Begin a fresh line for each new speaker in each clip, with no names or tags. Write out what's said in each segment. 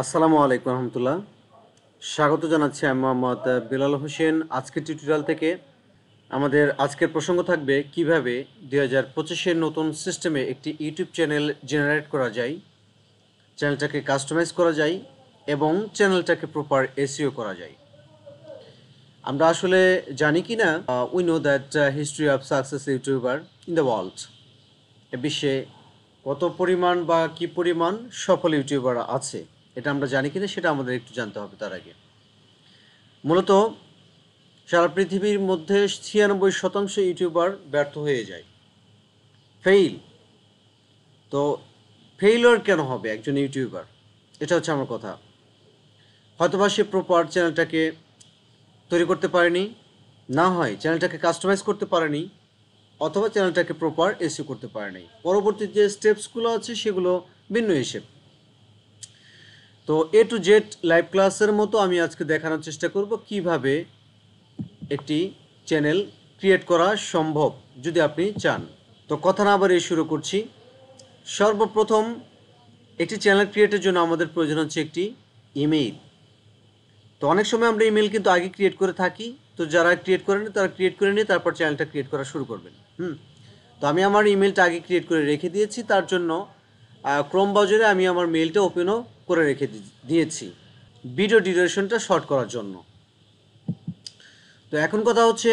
আসসালামু আলাইকুম রহমতুল্লাহ। স্বাগত জানাচ্ছি আমি মোহাম্মদ বিলাল হোসেন। আজকের টিউটোরিয়াল থেকে আমাদের আজকের প্রসঙ্গ থাকবে কিভাবে 2025-এর নতুন সিস্টেমে একটি ইউটিউব চ্যানেল জেনারেট করা যায়, চ্যানেলটাকে কাস্টমাইজ করা যায় এবং চ্যানেলটাকে প্রপার এসইও করা যায়। আমরা আসলে জানি কি না, we know that history of success YouTuber in the world, বিশ্বে কত পরিমাণ বা কি পরিমাণ সফল ইউটিউবার আছে এটা আমরা জানি কিনা সেটা আমাদের একটু জানতে হবে। তার আগে মূলত সারা পৃথিবীর মধ্যে 96% ইউটিউবার ব্যর্থ হয়ে যায়, ফেইল। তো ফেইলিওর কেন হবে একজন ইউটিউবার, এটা হচ্ছে আমার কথা। হয়তোবা সে প্রপার চ্যানেলটাকে তৈরি করতে পারেনি, না হয় চ্যানেলটাকে কাস্টমাইজ করতে পারেনি, অথবা চ্যানেলটাকে প্রপার এসইও করতে পারেনি। পরবর্তী যে স্টেপসগুলো আছে সেগুলো ভিন্ন হিসেব। তো এ টু জেড লাইভ ক্লাসের মতো আমি আজকে দেখানোর চেষ্টা করব কিভাবে একটি চ্যানেল ক্রিয়েট করা সম্ভব যদি আপনি চান। তো কথা না বাড়িয়ে শুরু করছি। সর্বপ্রথম একটি চ্যানেল ক্রিয়েটের জন্য আমাদের প্রয়োজন হচ্ছে একটি ইমেইল। তো অনেক সময় আমরা ইমেইল কিন্তু আগে ক্রিয়েট করে থাকি। তো যারা ক্রিয়েট করেন তারা ক্রিয়েট করে নিয়ে তারপর চ্যানেলটা ক্রিয়েট করা শুরু করবেন। তো আমি আমার ইমেলটা আগে ক্রিয়েট করে রেখে দিয়েছি। তার জন্য ক্রোম ব্রাউজারে আমি আমার মেইলটা ওপেনও করে রেখে দিয়েছি ভিডিও ডিউরেশনটা শর্ট করার জন্য। তো এখন কথা হচ্ছে,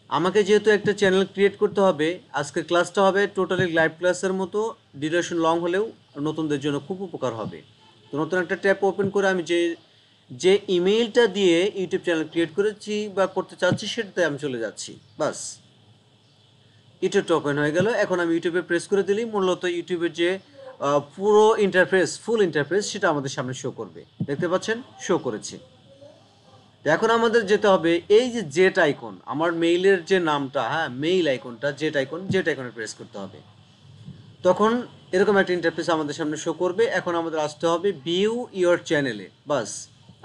আমাকে যেহেতু একটা চ্যানেল ক্রিয়েট করতে হবে, আজকের ক্লাসটা হবে টোটালি লাইভ ক্লাসের মতো, ডিউরেশন লং হলেও নতুনদের জন্য খুব উপকার হবে। তো নতুন একটা ট্যাব ওপেন করে আমি যে ইমেইলটা দিয়ে ইউটিউব চ্যানেল ক্রিয়েট করেছি বা করতে চাচ্ছি সেটাতে আমি চলে যাচ্ছি। বাস, ইউটিউবটা ওপেন হয়ে গেল। এখন আমি ইউটিউবে প্রেস করে দিলেই মূলত ইউটিউবের যে পুরো ইন্টারফেস, ফুল ইন্টারফেস সেটা আমাদের সামনে শো করবে। দেখতে পাচ্ছেন, শো করেছে। এখন আমাদের যেতে হবে এই যে জেট আইকন, আমার মেইলের যে নামটা, মেইল আইকনটা, জেট আইকনে প্রেস করতে হবে। তখন এরকম একটা ইন্টারফেস আমাদের সামনে শো করবে। এখন আমাদের আসতে হবে ভিউ ইওর চ্যানেলে। বাস,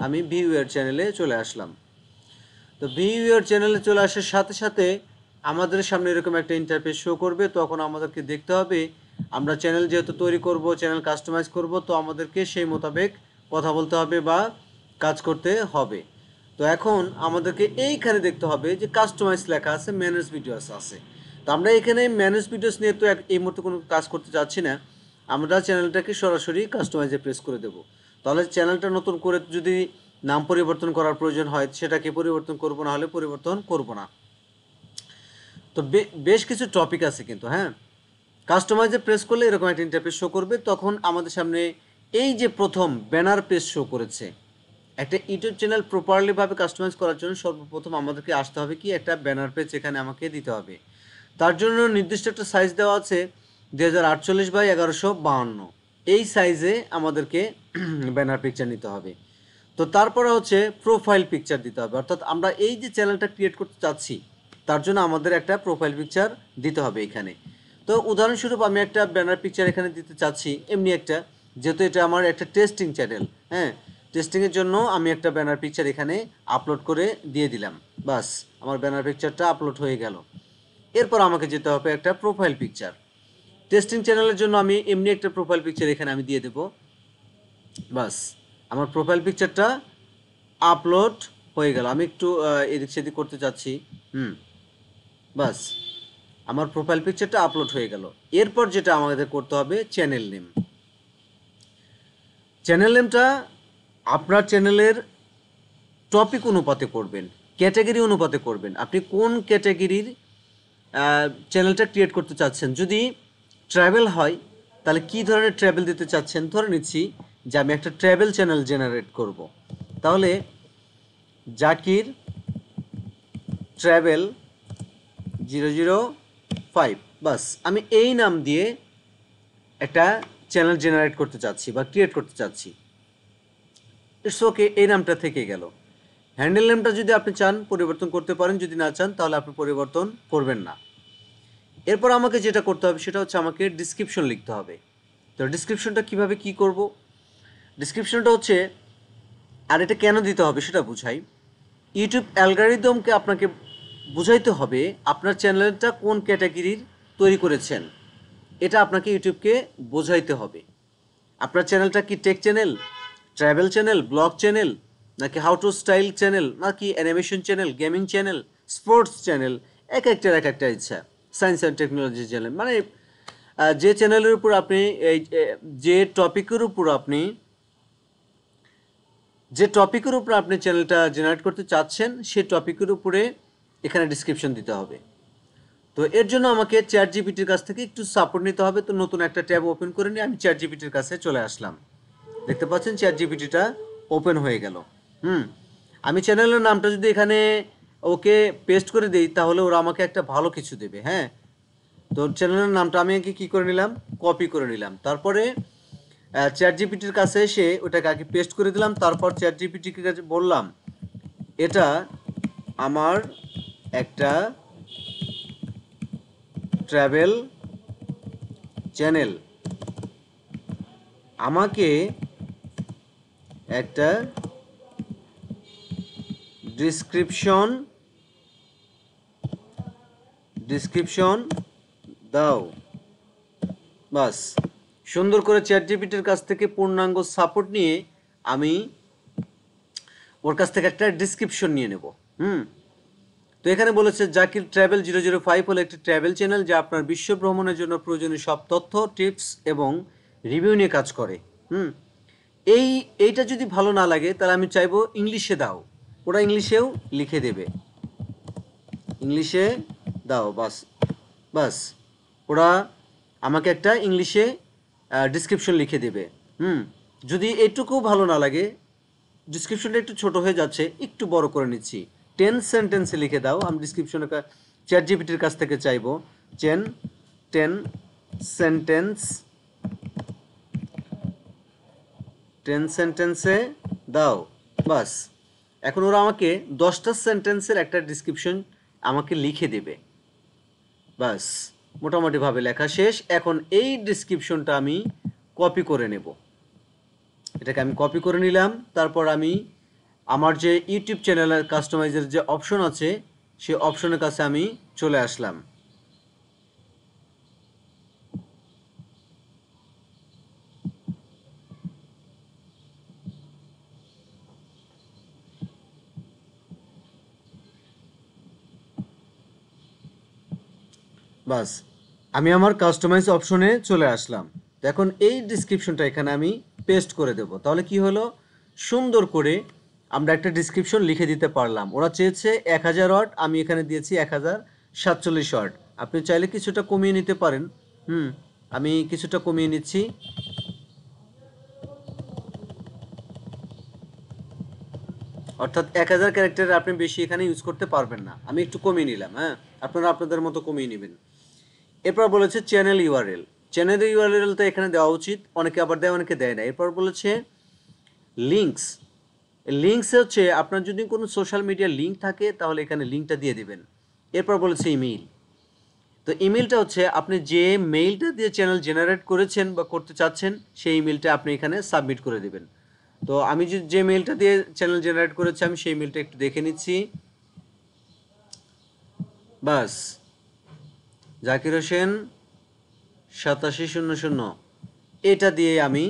আমি ভিউ ইওর চ্যানেলে চলে আসলাম। তো ভিউ ইওর চ্যানেলে চলে আসার সাথে সাথে আমাদের সামনে এরকম একটা ইন্টারফেস শো করবে। তখন আমাদেরকে দেখতে হবে, আমরা চ্যানেল যেহেতু তৈরি করব, চ্যানেল কাস্টমাইজ করব, তো আমাদেরকে সেই মোতাবেক কথা বলতে হবে বা কাজ করতে হবে। তো এখন আমাদেরকে এইখানে দেখতে হবে যে কাস্টমাইজ লেখা আছে, ম্যানেজ ভিডিওস আছে। তো আমরা এখানে ম্যানেজ ভিডিওস নিয়ে তো এই মুহূর্তে কোনো কাজ করতে চাচ্ছি না। আমরা চ্যানেলটাকে সরাসরি কাস্টমাইজে প্রেস করে দেব। তাহলে চ্যানেলটা নতুন করে যদি নাম পরিবর্তন করার প্রয়োজন হয় সেটাকে পরিবর্তন করব, না হলে পরিবর্তন করব না। তো বেশ কিছু টপিক আছে কিন্তু। কাস্টমাইজে প্রেস করলে এরকম একটা ইন্টারফেস শো করবে। তখন আমাদের সামনে এই যে প্রথম ব্যানার পেজ শো করেছে। একটা ইউটিউব চ্যানেল প্রপারলিভাবে কাস্টমাইজ করার জন্য সর্বপ্রথম আমাদেরকে আসতে হবে কি, একটা ব্যানার পেজ এখানে আমাকে দিতে হবে। তার জন্য নির্দিষ্ট একটা সাইজ দেওয়া আছে 2048x1152, এই সাইজে আমাদেরকে ব্যানার পিকচার নিতে হবে। তো তারপরে হচ্ছে প্রোফাইল পিকচার দিতে হবে, অর্থাৎ আমরা এই যে চ্যানেলটা ক্রিয়েট করতে চাচ্ছি তার জন্য আমাদের একটা প্রোফাইল পিকচার দিতে হবে এখানে। তো উদাহরণস্বরূপ আমি একটা ব্যানার পিকচার এখানে দিতে চাচ্ছি, এমনি একটা, যেহেতু এটা আমার একটা টেস্টিং চ্যানেল, টেস্টিংয়ের জন্য আমি একটা ব্যানার পিকচার এখানে আপলোড করে দিয়ে দিলাম। বাস, আমার ব্যানার পিকচারটা আপলোড হয়ে গেল। এরপর আমাকে যেতে হবে একটা প্রোফাইল পিকচার। টেস্টিং চ্যানেলের জন্য আমি এমনি একটা প্রোফাইল পিকচার এখানে আমি দিয়ে দেব। বাস, আমার প্রোফাইল পিকচারটা আপলোড হয়ে গেল। আমি একটু এদিক সেদিক করতে চাচ্ছি। বাস, আমার প্রোফাইল পিকচারটা আপলোড হয়ে গেল। এরপর যেটা আমাদের করতে হবে, চ্যানেল নেম। চ্যানেল নেমটা আপনার চ্যানেলের টপিক অনুপাতে করবেন, ক্যাটাগরি অনুপাতে করবেন। আপনি কোন ক্যাটাগরির চ্যানেলটা ক্রিয়েট করতে চাচ্ছেন। যদি ট্রাভেল হয় তাহলে কী ধরনের ট্রাভেল দিতে চাচ্ছেন। ধরে নিচ্ছি যে আমি একটা ট্রাভেল চ্যানেল জেনারেট করব, তাহলে জাকির ট্রাভেল 005, বাস, আমি এই নাম দিয়ে একটা চ্যানেল জেনারেট করতে চাচ্ছি বা ক্রিয়েট করতে চাচ্ছি। ইটস ওকে, এই নামটা থেকে গেল। হ্যান্ডেল নেমটা যদি আপনি চান পরিবর্তন করতে পারেন, যদি না চান তাহলে আপনি পরিবর্তন করবেন না। এরপর আমাকে যেটা করতে হবে সেটা হচ্ছে আমাকে ডিসক্রিপশন লিখতে হবে। তো ডিসক্রিপশনটা কিভাবে কি করব, ডিসক্রিপশনটা হচ্ছে, আর এটা কেন দিতে হবে সেটা বুঝাই। ইউটিউব অ্যালগরিদমকে আপনাকে বুঝাইতে হবে আপনার চ্যানেলটা কোন ক্যাটাগরির তৈরি করেছেন, এটা আপনাকে ইউটিউবকে বোঝাইতে হবে। আপনার চ্যানেলটা কি take channel, travel channel, blog channel, নাকি হাউ টু স্টাইল চ্যানেল, নাকি animation channel, gaming channel, sports channel, এক একটা ইচ্ছা, সায়েন্স অ্যান্ড টেকনোলজি চ্যানেল, মানে যে চ্যানেলের উপর আপনি যে টপিকের উপর আপনি চ্যানেলটা জেনারেট করতে চাচ্ছেন সেই টপিকের উপরে এখানে ডিসক্রিপশন দিতে হবে। তো এর জন্য আমাকে চ্যাট জিপিটির কাছ থেকে একটু সাপোর্ট নিতে হবে। তো নতুন একটা ট্যাব ওপেন করে নিয়ে আমি চ্যাট জিপিটির কাছে চলে আসলাম। দেখতে পাচ্ছেন চ্যাট জিপিটিটা ওপেন হয়ে গেল। আমি চ্যানেলের নামটা যদি এখানে ওকে পেস্ট করে দিই তাহলে ওরা আমাকে একটা ভালো কিছু দেবে। হ্যাঁ, তো চ্যানেলের নামটা আমি কি করে নিলাম, কপি করে নিলাম। তারপরে চ্যাট জিপিটির কাছে এসে ওটাকে আগে পেস্ট করে দিলাম। তারপর চ্যাট জিপিটির কাছে বললাম এটা আমার একটা ট্রাভেল চ্যানেল, আমাকে একটা ডিসক্রিপশন দাও। বাস, সুন্দর করে চ্যাট জিপিটির কাছ থেকে পূর্ণাঙ্গ সাপোর্ট নিয়ে আমি ওর কাছ থেকে একটা ডিসক্রিপশন নিয়ে নেব। তো এখানে বলেছে জাকির ট্রাভেল 005 হলো একটি ট্রাভেল চ্যানেল যা আপনার বিশ্ব ভ্রমণের জন্য প্রয়োজনীয় সব তথ্য, টিপস এবং রিভিউ নিয়ে কাজ করে। এইটা যদি ভালো না লাগে তাহলে আমি চাইবো ইংলিশে দাও, ওরা ইংলিশেও লিখে দেবে, ইংলিশে দাও। বাস বাস, ওরা আমাকে একটা ইংলিশে ডিসক্রিপশন লিখে দেবে। যদি এইটুকু ভালো না লাগে, ডিসক্রিপশনটা একটু ছোট হয়ে যাচ্ছে, একটু বড় করে নিচ্ছি, 10 সেন্টেন্সে লিখে দাও। আমি ডিসক্রিপশনে চ্যাট জিপিটির কাছ থেকে চাইবো 10 সেন্টেন্সে দাও। বাস, এখন ওরা আমাকে 10টা সেন্টেন্সের একটা ডিসক্রিপশন আমাকে লিখে দেবে। বাস, মোটামুটিভাবে লেখা শেষ। এখন এই ডিসক্রিপশনটা আমি কপি করে নেব। এটাকে আমি কপি করে নিলাম। তারপর আমি আমার যে ইউটিউব চ্যানেলের কাস্টমাইজের যে অপশন আছে সেই অপশনের কাছে আমি চলে আসলাম। বাস, আমি আমার কাস্টমাইজ অপশনে চলে আসলাম। এখন এই ডিসক্রিপশনটা এখানে আমি পেস্ট করে দেব। তাহলে কি হলো, সুন্দর করে আমরা একটা ডিসক্রিপশন লিখে দিতে পারলাম। ওরা চেয়েছে 1000 ওয়ার্ড, আমি এখানে দিয়েছি 1047 ওয়ার্ড। আপনি চাইলে কিছুটা কমিয়ে নিতে পারেন। আমি কিছুটা কমিয়ে নিচ্ছি। অর্থাৎ 1000 ক্যারেক্টার আপনি বেশি এখানে ইউজ করতে পারবেন না, আমি একটু কমিয়ে নিলাম। হ্যাঁ, আপনারা আপনাদের মতো কমিয়ে নেবেন। এরপর বলেছে চ্যানেল ইউআরএল। চ্যানেল ইউআরএল তো এখানে দেওয়া উচিত, অনেকে আবার দেয় অনেকে দেয় না। এরপর বলেছে লিঙ্কস হচ্ছে আপনার যদি কোনো সোশ্যাল মিডিয়ার লিঙ্ক থাকে তাহলে এখানে লিঙ্কটা দিয়ে দেবেন। এরপর বলেছে ইমেইল। তো ইমেইলটা হচ্ছে আপনি যে মেইলটা দিয়ে চ্যানেল জেনারেট করেছেন বা করতে চাচ্ছেন সেই ইমেইলটা আপনি এখানে সাবমিট করে দেবেন। তো আমি যে মেইলটা দিয়ে চ্যানেল জেনারেট করেছি আমি সেই মেইলটা একটু দেখে নিচ্ছি। বাস, জাকির হোসেন 8700, এটা দিয়ে আমি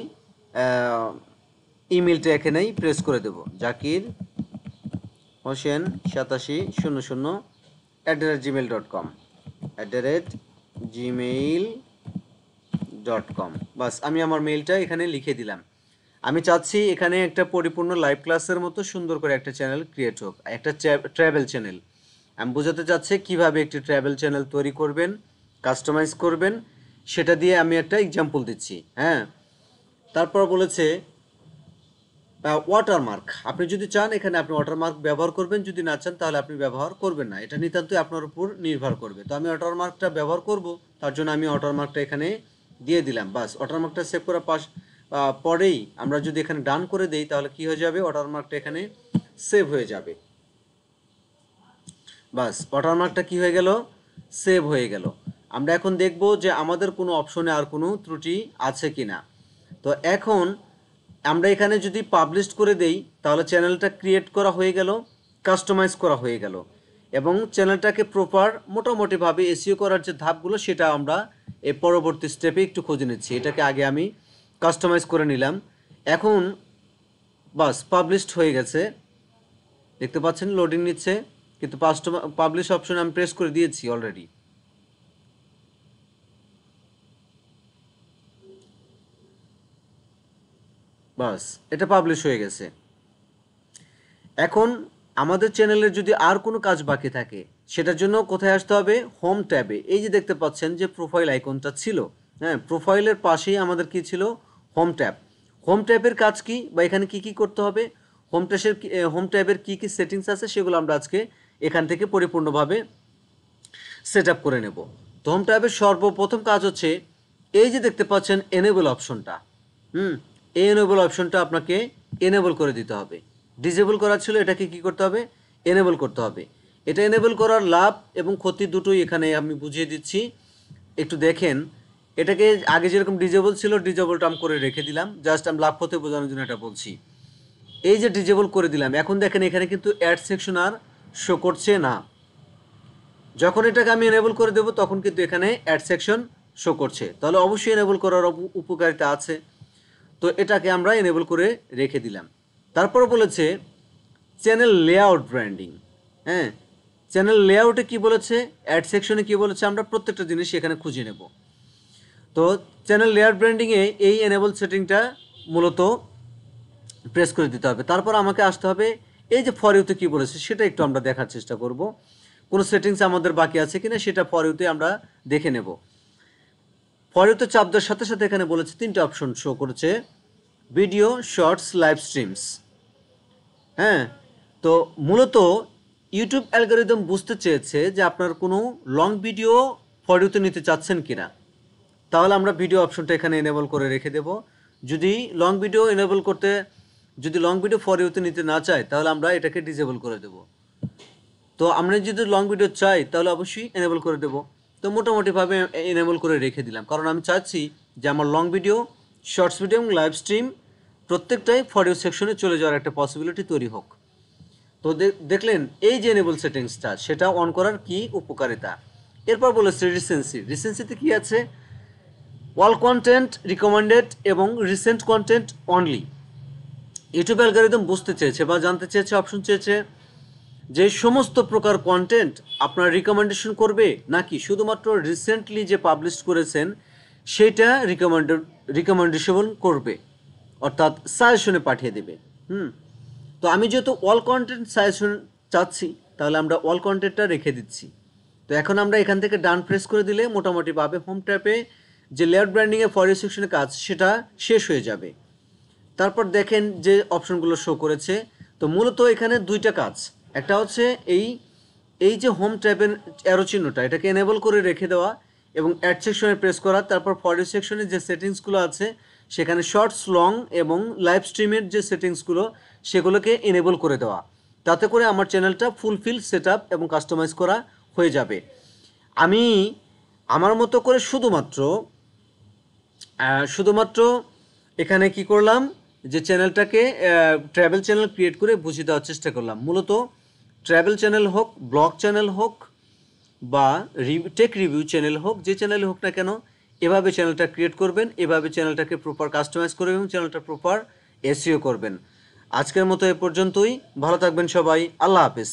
ইমেলটা এখানেই প্রেস করে দেব, জাকির হোসেন 8700 @gmail.com @gmail.com। বাস, আমি আমার মেইলটা এখানে লিখে দিলাম। আমি চাচ্ছি এখানে একটা পরিপূর্ণ লাইভ ক্লাসের মতো সুন্দর করে একটা চ্যানেল ক্রিয়েট হোক, একটা ট্রাভেল চ্যানেল। আমি বোঝাতে চাচ্ছি কিভাবে একটি ট্রাভেল চ্যানেল তৈরি করবেন, কাস্টমাইজ করবেন, সেটা দিয়ে আমি একটা এক্সাম্পল দিচ্ছি। হ্যাঁ, তারপর বলেছে ওয়াটারমার্ক। আপনি যদি চান এখানে আপনি ওয়াটারমার্ক ব্যবহার করবেন, যদি না চান তাহলে আপনি ব্যবহার করবেন না, এটা নিতান্তই আপনার উপর নির্ভর করবে। তো আমি ওয়াটারমার্কটা ব্যবহার করব, তার জন্য আমি ওয়াটারমার্কটা এখানে দিয়ে দিলাম। বাস, ওয়াটারমার্কটা সেভ করার পরেই আমরা যদি এখানে ডান করে দেই তাহলে কি হয়ে যাবে, ওয়াটারমার্কটা এখানে সেভ হয়ে যাবে। বাস, ওয়াটারমার্কটা কি হয়ে গেল, সেভ হয়ে গেল। আমরা এখন দেখব যে আমাদের কোনো অপশনে আর কোনো ত্রুটি আছে কিনা। তো এখন আমরা এখানে যদি পাবলিশ করে দেই তাহলে চ্যানেলটা ক্রিয়েট করা হয়ে গেল, কাস্টমাইজ করা হয়ে গেল, এবং চ্যানেলটাকে প্রপার মোটামুটিভাবে এসইও করার যে ধাপগুলো সেটা আমরা এই পরবর্তী স্টেপে একটু খুঁজে নিচ্ছি। এটাকে আগে আমি কাস্টমাইজ করে নিলাম। এখন বাস পাবলিশড হয়ে গেছে, দেখতে পাচ্ছেন লোডিং নিচ্ছে, কিন্তু পাবলিশ অপশন আমি প্রেস করে দিয়েছি অলরেডি। বাস এটা পাবলিশ হয়ে গেছে। এখন আমাদের চ্যানেলের যদি আর কোনো কাজ বাকি থাকে সেটার জন্য কোথায় আসতে হবে? হোম ট্যাবে। এই যে দেখতে পাচ্ছেন যে প্রোফাইল আইকনটা ছিল, হ্যাঁ, প্রোফাইলের পাশেই আমাদের কি ছিল? Home tab. হোম ট্যাবের কাজ কি, বা এখানে কি কি করতে হবে, হোম ট্যাবের কি কি সেটিংস আছে সেগুলো আমরা আজকে এখান থেকে পরিপূর্ণভাবে সেট আপ করে নেব। তো হোম ট্যাবের সর্বপ্রথম কাজ হচ্ছে এই যে দেখতে পাচ্ছেন এনেবল অপশনটা, এই এনেবল অপশনটা আপনাকে এনেবল করে দিতে হবে। ডিসেবল করা ছিল, এটাকে কি করতে হবে? এনেবল করতে হবে। এটা এনেবল করার লাভ এবং ক্ষতি দুটোই এখানে আমি বুঝিয়ে দিচ্ছি, একটু দেখেন। এটাকে আগে যেরকম ডিজেবল ছিল, ডিজেবলটা আমি করে রেখে দিলাম, জাস্ট আমি লাভ ক্ষতি বোঝানোর জন্য এটা বলছি। এই যে ডিজেবল করে দিলাম, এখন দেখেন এখানে কিন্তু অ্যাড সেকশন আর শো করছে না। যখন এটাকে আমি এনেবল করে দেবো তখন কিন্তু এখানে অ্যাড সেকশন শো করছে, তাহলে অবশ্যই এনেবল করার উপকারিতা আছে। তো এটাকে আমরা এনেবল করে রেখে দিলাম। তারপর বলেছে চ্যানেল লেআউট ব্র্যান্ডিং। হ্যাঁ, চ্যানেল লেআউটে কি বলেছে, অ্যাড সেকশনে কি বলেছে, আমরা প্রত্যেকটা জিনিস এখানে খুঁজে নেব। তো চ্যানেল লেআউট ব্র্যান্ডিংয়ে এই এনেবল সেটিংটা মূলত প্রেস করে দিতে হবে। তারপর আমাকে আসতে হবে এই যে ফর ইউতে কী বলেছে সেটা একটু আমরা দেখার চেষ্টা করব, কোনো সেটিংস আমাদের বাকি আছে কিনা সেটা ফর ইউতে আমরা দেখে নেব। ফর ইউতে চাপ দেওয়ার সাথে সাথে এখানে বলেছে তিনটা অপশন শো করেছে, ভিডিও, শর্টস, লাইভ স্ট্রিমস। হ্যাঁ, তো মূলত ইউটিউব অ্যালগরিদম বুঝতে চেয়েছে যে আপনার কোনো লং ভিডিও ফর ইউতে নিতে চাচ্ছেন কিনা, তাহলে আমরা ভিডিও অপশনটা এখানে এনেবল করে রেখে দেব। যদি লং ভিডিও এনেবল করতে, যদি লং ভিডিও ফর ইউতে নিতে না চাই তাহলে আমরা এটাকে ডিসেবল করে দেব। তো আমরা যদি লং ভিডিও চাই তাহলে অবশ্যই এনেবল করে দেব। তো মোটামুটিভাবে এনেবল করে রেখে দিলাম, কারণ আমি চাচ্ছি যে আমার লং ভিডিও, শর্টস ভিডিও এবং লাইভ স্ট্রিম প্রত্যেকটাই ফর ইউ সেকশনে চলে যাওয়ার একটা পসিবিলিটি তৈরি হোক। তো দেখলেন এই যে এনেবল সেটিংসটা, সেটা অন করার কি উপকারিতা। এরপর বলেছে রিসেন্সি। রিসেন্সিতে কি আছে? অল কন্টেন্ট রিকমেন্ডেড এবং recent content only. YouTube algorithm বুঝতে চেয়েছে বা জানতে চেয়েছে, অপশন চেয়েছে যে সমস্ত প্রকার কন্টেন্ট আপনার রিকমেন্ডেশন করবে নাকি শুধুমাত্র রিসেন্টলি যে পাবলিশ করেছেন সেটা রিকমেন্ডেশন করবে, অর্থাৎ সাজেশনে পাঠিয়ে দেবে। তো আমি যেহেতু অল কন্টেন্ট সাজেশন চাচ্ছি তাহলে আমরা অল কন্টেন্টটা রেখে দিচ্ছি। তো এখন আমরা এখান থেকে ডান প্রেস করে দিলে মোটামুটিভাবে হোম ট্যাপে যে লেআউট ব্র্যান্ডিংয়ে ফর ইউ সেকশনের কাজ সেটা শেষ হয়ে যাবে। তারপর দেখেন যে অপশনগুলো শো করেছে, তো মূলত এখানে দুইটা কাজ। একটা হচ্ছে এই যে হোম ট্যাবের অ্যারো চিহ্নটা, এটাকে এনেবল করে রেখে দেওয়া এবং অ্যাড সেকশনে প্রেস করা। তারপর ফর ইউ সেকশনে যে সেটিংসগুলো আছে সেখানে শর্টস, লং এবং লাইভ স্ট্রিমের যে সেটিংসগুলো সেগুলোকে এনেবল করে দেওয়া, তাতে করে আমার চ্যানেলটা ফুলফিল সেট আপ এবং কাস্টমাইজ করা হয়ে যাবে। আমি আমার মতো করে শুধুমাত্র এখানে কি করলাম, যে চ্যানেলটাকে ট্রাভেল চ্যানেল ক্রিয়েট করে বুঝিয়ে দেওয়ার চেষ্টা করলাম। মূলত ট্রাভেল চ্যানেল হোক, ব্লগ চ্যানেল হোক বা টেক রিভিউ চ্যানেল হোক, যে চ্যানেল হোক না কেন, এভাবে চ্যানেলটা ক্রিয়েট করবেন, এভাবে চ্যানেলটাকে প্রপার কাস্টমাইজ করবেন এবং চ্যানেলটা প্রপার এসইও করবেন। আজকের মতো এ পর্যন্তই। ভালো থাকবেন সবাই। আল্লাহ হাফেজ।